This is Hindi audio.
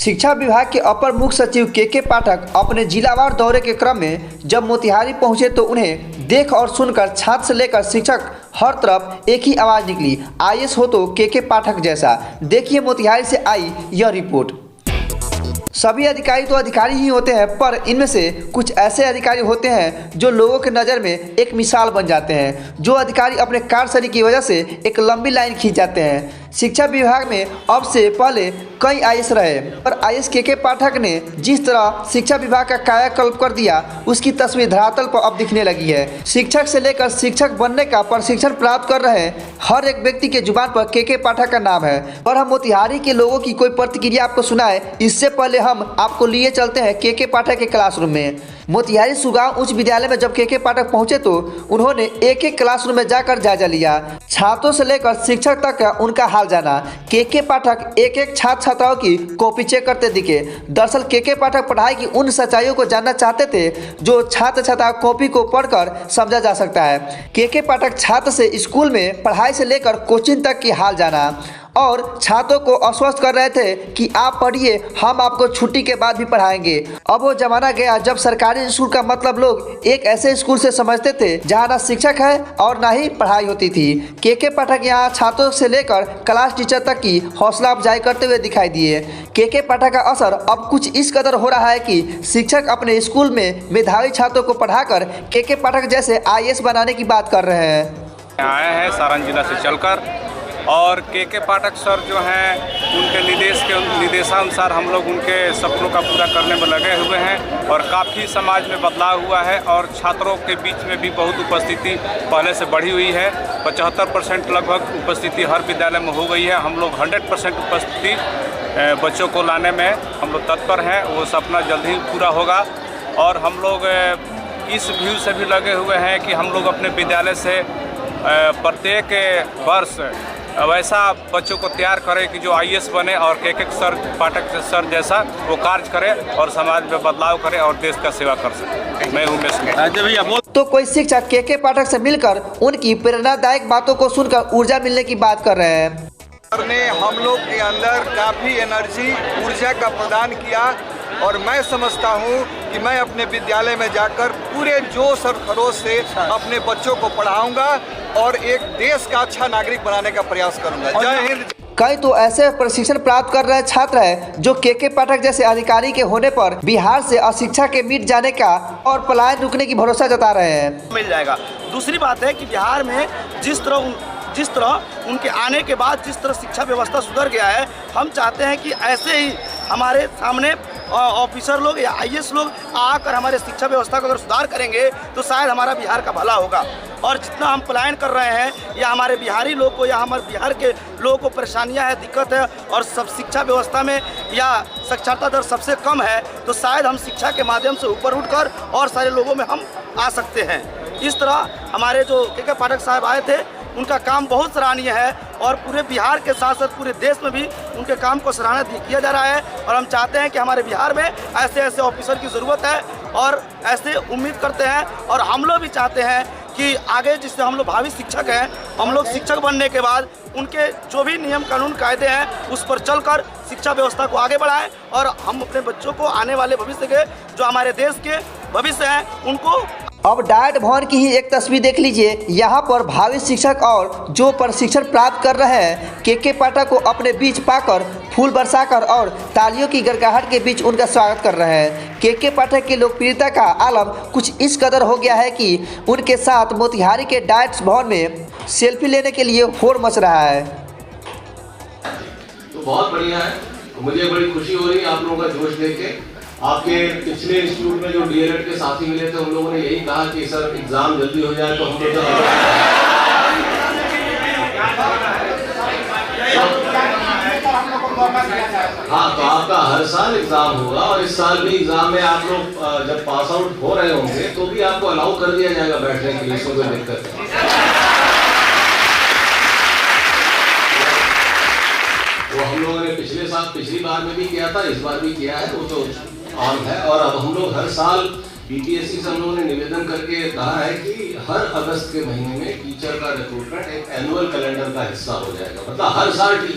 शिक्षा विभाग के अपर मुख्य सचिव के पाठक अपने जिलावार दौरे के क्रम में जब मोतिहारी पहुंचे तो उन्हें देख और सुनकर छात्र से लेकर शिक्षक हर तरफ एक ही आवाज़ निकली, आईएएस हो तो के पाठक जैसा। देखिए मोतिहारी से आई यह रिपोर्ट। सभी अधिकारी तो अधिकारी ही होते हैं, पर इनमें से कुछ ऐसे अधिकारी होते हैं जो लोगों के नज़र में एक मिसाल बन जाते हैं। जो अधिकारी अपने कार्यशैली की वजह से एक लंबी लाइन खींच जाते हैं। शिक्षा विभाग में अब से पहले कई आईएएस रहे, पर आईएएस के पाठक ने जिस तरह शिक्षा विभाग का कायाकल्प कर दिया उसकी तस्वीर धरातल पर अब दिखने लगी है। शिक्षक से लेकर शिक्षक बनने का प्रशिक्षण प्राप्त कर रहे हर एक व्यक्ति के जुबान पर के पाठक का नाम है। और हम मोतिहारी के लोगों की कोई प्रतिक्रिया आपको सुनाए इससे पहले हम आपको लिए चलते हैं के पाठक के क्लासरूम में। मोतिहारी सुगांव उच्च विद्यालय में जब के पाठक पहुंचे तो उन्होंने एक एक क्लासरूम में जाकर जायजा लिया। छात्रों से लेकर शिक्षक तक का उनका हाल जाना। के पाठक एक एक छात्र छात्राओं की कॉपी चेक करते दिखे। दरअसल के पाठक पढ़ाई की उन सच्चाइयों को जानना चाहते थे जो छात्र छात्रा कॉपी को पढ़कर समझा जा सकता है। के पाठक छात्र से स्कूल में पढ़ाई से लेकर कोचिंग तक की हाल जाना और छात्रों को आश्वस्त कर रहे थे कि आप पढ़िए, हम आपको छुट्टी के बाद भी पढ़ाएंगे। अब वो जमाना गया जब सरकारी स्कूल का मतलब लोग एक ऐसे स्कूल से समझते थे जहां ना शिक्षक है और ना ही पढ़ाई होती थी। के पाठक यहां छात्रों से लेकर क्लास टीचर तक की हौसला अफजाई करते हुए दिखाई दिए। के पाठक का असर अब कुछ इस कदर हो रहा है कि शिक्षक अपने स्कूल में मेधावी छात्रों को पढ़ाकर के पाठक जैसे आईएएस बनाने की बात कर रहे हैं। आए हैं सारण जिला से चलकर और के पाठक सर जो हैं उनके निर्देशानुसार हम लोग उनके सपनों का पूरा करने में लगे हुए हैं और काफ़ी समाज में बदलाव हुआ है और छात्रों के बीच में भी बहुत उपस्थिति पहले से बढ़ी हुई है। 75% लगभग उपस्थिति हर विद्यालय में हो गई है। हम लोग 100% उपस्थिति बच्चों को लाने में हम लोग तत्पर हैं। वो सपना जल्द ही पूरा होगा और हम लोग इस व्यू से भी लगे हुए हैं कि हम लोग अपने विद्यालय से प्रत्येक वर्ष वैसा बच्चों को तैयार करें कि जो आईएएस बने और के सर पाठक सर जैसा वो कार्य करे और समाज में बदलाव करे और देश का सेवा कर सके। मैं हूँ तो कोई शिक्षक के पाठक से मिलकर उनकी प्रेरणादायक बातों को सुनकर ऊर्जा मिलने की बात कर रहे हैं। ने हम लोग के अंदर काफ़ी एनर्जी ऊर्जा का प्रदान किया और मैं समझता हूँ कि मैं अपने विद्यालय में जाकर पूरे जोश और खरोश से अपने बच्चों को पढ़ाऊंगा और एक देश का अच्छा नागरिक बनाने का प्रयास करूंगा। जय हिंद। कई तो ऐसे प्रशिक्षण प्राप्त कर रहे छात्र हैं जो के पाठक जैसे अधिकारी के होने पर बिहार से अशिक्षा के मिट जाने का और पलायन रुकने की भरोसा जता रहे हैं। मिल जाएगा। दूसरी बात है कि बिहार में जिस तरह उनके आने के बाद जिस तरह शिक्षा व्यवस्था सुधर गया है, हम चाहते हैं कि ऐसे ही हमारे सामने ऑफिसर लोग या आईएएस लोग आकर हमारे शिक्षा व्यवस्था को अगर सुधार करेंगे तो शायद हमारा बिहार का भला होगा। और जितना हम पलायन कर रहे हैं या हमारे बिहारी लोग को या हमारे बिहार के लोगों को परेशानियां है, दिक्कत है और सब शिक्षा व्यवस्था में या साक्षरता दर सबसे कम है, तो शायद हम शिक्षा के माध्यम से ऊपर उठकर और सारे लोगों में हम आ सकते हैं। इस तरह हमारे जो के पाठक साहब आए थे उनका काम बहुत सराहनीय है और पूरे बिहार के साथ साथ पूरे देश में भी उनके काम को सराहना किया जा रहा है। और हम चाहते हैं कि हमारे बिहार में ऐसे ऐसे ऑफिसर की ज़रूरत है और ऐसे उम्मीद करते हैं और हम लोग भी चाहते हैं कि आगे जिससे हम लोग भावी शिक्षक हैं, हम लोग शिक्षक बनने के बाद उनके जो भी नियम कानून कायदे हैं उस पर चलकर शिक्षा व्यवस्था को आगे बढ़ाएं और हम अपने बच्चों को आने वाले भविष्य के जो हमारे देश के भविष्य हैं उनको। अब डायट भवन की ही एक तस्वीर देख लीजिए। यहाँ पर भावी शिक्षक और जो प्रशिक्षण प्राप्त कर रहे हैं के पाठक को अपने बीच पाकर फूल बरसाकर और तालियों की गड़गड़ाहट के बीच उनका स्वागत कर रहे हैं। के पाठक की लोकप्रियता का आलम कुछ इस कदर हो गया है कि उनके साथ मोतिहारी के डाइट भवन में सेल्फी लेने के लिए शोर मच रहा है। तो बहुत बढ़िया है, मुझे बड़ी खुशी हो रही है आप लोगों का जोश देख के। आपके पिछले इंस्टीट्यूट में जो डीएलएड के साथी मिले थे उन लोगों ने यही कहा कि सर एग्जाम जल्दी हो जाए तो हम लोग हाँ, तो आपका हर साल एग्जाम होगा और इस साल भी एग्जाम में आप लोग जब पास आउट हो रहे होंगे तो भी आपको अलाउ कर दिया जाएगा बैठने के लिए, इसमें कोई दिक्कत नहीं। वो हम लोगों ने पिछली बार में भी किया था, इस बार भी किया है, वो तो आम है। और अब हम लोग हर साल बीपीएससी से हम लोगों ने निवेदन करके कहा है कि हर अगस्त के महीने में टीचर का रिक्रूटमेंट एक एनुअल कैलेंडर का हिस्सा हो जाएगा। मतलब हर साल